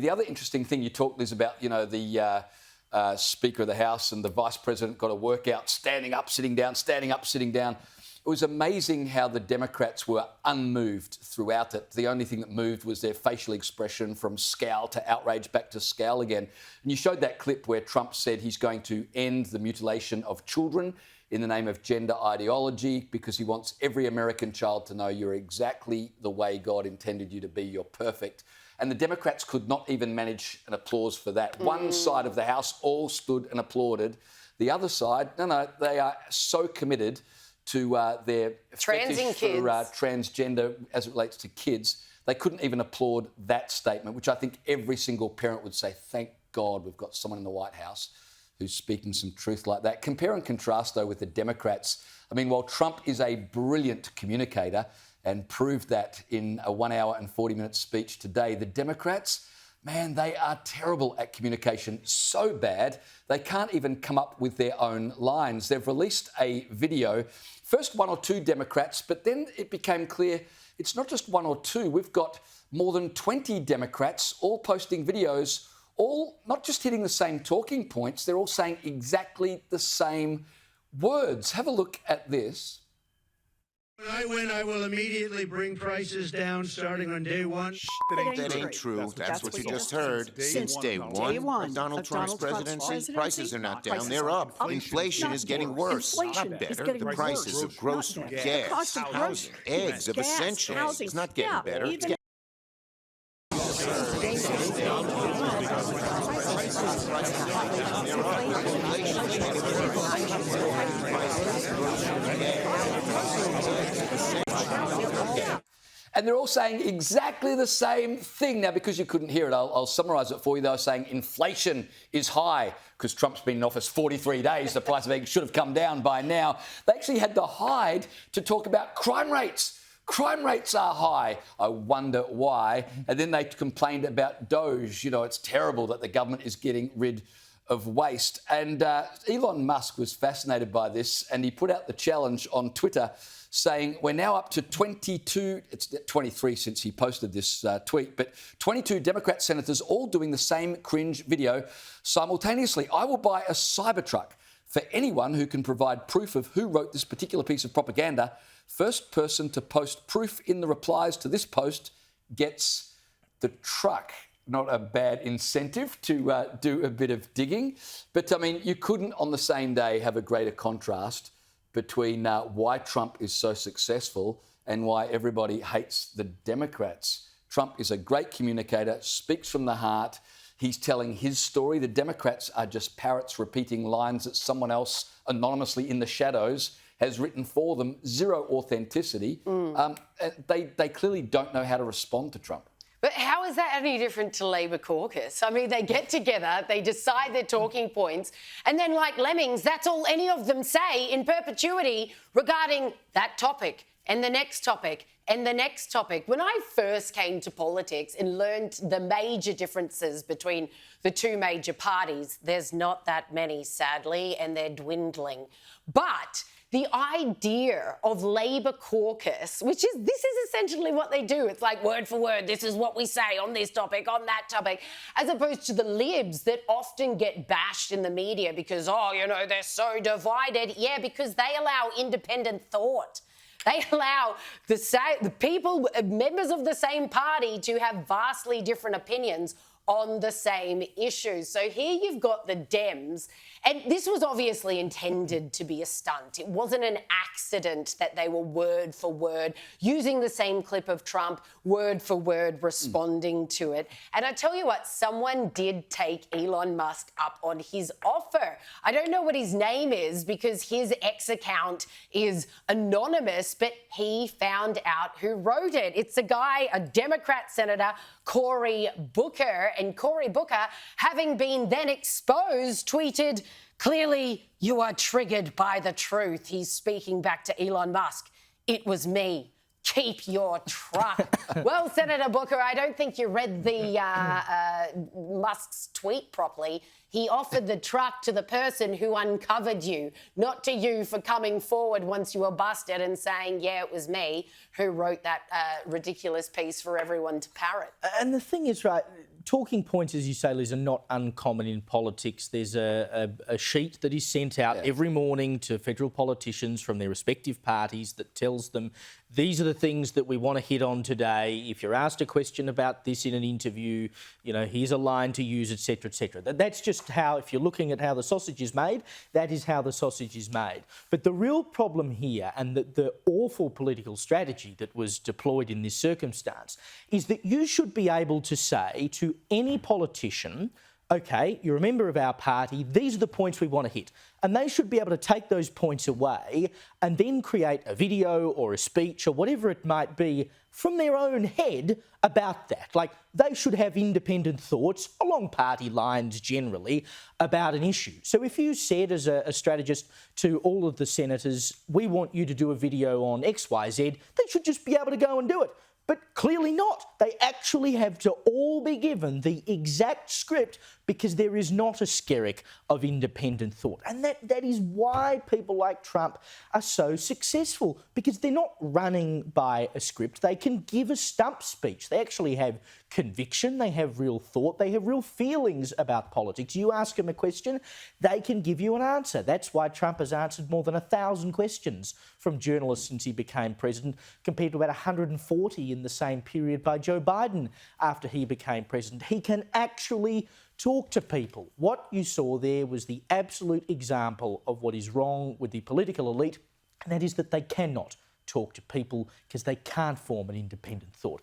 The other interesting thing you talked is about, the Speaker of the House and the Vice President got a workout, standing up, sitting down, standing up, sitting down. It was amazing how the Democrats were unmoved throughout it. The only thing that moved was their facial expression, from scowl to outrage back to scowl again. And you showed that clip where Trump said he's going to end the mutilation of children in the name of gender ideology, because he wants every American child to know you're exactly the way God intended you to be. You're perfect. And the Democrats could not even manage an applause for that. One side of the House all stood and applauded. The other side, no, they are so committed to their fetish for transgender as it relates to kids. They couldn't even applaud that statement, which I think every single parent would say, thank God we've got someone in the White House who's speaking some truth like that. Compare and contrast, though, with the Democrats. I mean, while Trump is a brilliant communicator and proved that in a 1 hour and 40-minute speech today, the Democrats, man, they are terrible at communication. So bad, they can't even come up with their own lines. They've released a video, first one or two Democrats, but then it became clear it's not just one or two. We've got more than 20 Democrats all posting videos, all not just hitting the same talking points, they're all saying exactly the same words. Have a look at this. When I win, I will immediately bring prices down starting on day one. That ain't true. That's what you just heard. Since day one of Donald Trump's presidency, prices are not down, they're up. Inflation is getting worse, not better. The prices of grocery, gas, housing, eggs, of essentials, it's not getting better. It's getting And they're all saying exactly the same thing. Now, because you couldn't hear it, I'll summarise it for you. They were saying inflation is high because Trump's been in office 43 days. The price of eggs should have come down by now. They actually had to hide to talk about crime rates. Crime rates are high. I wonder why. And then they complained about Doge. It's terrible that the government is getting rid of waste. And Elon Musk was fascinated by this, and he put out the challenge on Twitter saying we're now up to 22, it's 23 since he posted this tweet, but 22 Democrat senators all doing the same cringe video simultaneously. I will buy a Cybertruck for anyone who can provide proof of who wrote this particular piece of propaganda. First person to post proof in the replies to this post gets the truck. Not a bad incentive to do a bit of digging. But, I mean, you couldn't on the same day have a greater contrast between why Trump is so successful and why everybody hates the Democrats. Trump is a great communicator, speaks from the heart. He's telling his story. The Democrats are just parrots repeating lines that someone else anonymously in the shadows has written for them. Zero authenticity. They clearly don't know how to respond to Trump. But how is that any different to Labor caucus? I mean, they get together, they decide their talking points, and then like lemmings, that's all any of them say in perpetuity regarding that topic and the next topic and the next topic. When I first came to politics and learned the major differences between the two major parties, there's not that many, sadly, and they're dwindling. But the idea of Labor caucus, this is essentially what they do. It's like word for word, this is what we say on this topic, on that topic, as opposed to the libs that often get bashed in the media because, they're so divided. Yeah, because they allow independent thought. They allow the people, members of the same party, to have vastly different opinions on the same issues. So here you've got the Dems, and this was obviously intended to be a stunt. It wasn't an accident that they were word for word using the same clip of Trump, word for word responding to it. And I tell you what, someone did take Elon Musk up on his offer. I don't know what his name is because his X account is anonymous, but he found out who wrote it. It's a guy, a Democrat senator, Cory Booker. And Cory Booker, having been then exposed, tweeted, "Clearly you are triggered by the truth." He's speaking back to Elon Musk. "It was me. Keep your truck." Well, Senator Booker, I don't think you read the Musk's tweet properly. He offered the truck to the person who uncovered you, not to you for coming forward once you were busted and saying, yeah, it was me who wrote that ridiculous piece for everyone to parrot. And the thing is, right, talking points, as you say, Liz, are not uncommon in politics. There's a sheet that is sent out every morning to federal politicians from their respective parties that tells them these are the things that we want to hit on today. If you're asked a question about this in an interview, you know, here's a line to use, etc., etc. That's just how, if you're looking at how the sausage is made, that is how the sausage is made. But the real problem here, and the awful political strategy that was deployed in this circumstance, is that you should be able to say to any politician, OK, you're a member of our party, these are the points we want to hit. And they should be able to take those points away and then create a video or a speech or whatever it might be from their own head about that. Like, they should have independent thoughts along party lines generally about an issue. So if you said as a strategist to all of the senators, we want you to do a video on XYZ, they should just be able to go and do it. But clearly not. They actually have to all be given the exact script because there is not a skerrick of independent thought. And that is why people like Trump are so successful, because they're not running by a script. They can give a stump speech. They actually have conviction, they have real thought, they have real feelings about politics. You ask them a question, they can give you an answer. That's why Trump has answered more than 1,000 questions from journalists since he became president, compared to about 140 in the same period by Joe Biden after he became president. He can actually talk to people. What you saw there was the absolute example of what is wrong with the political elite, and that is that they cannot talk to people because they can't form an independent thought.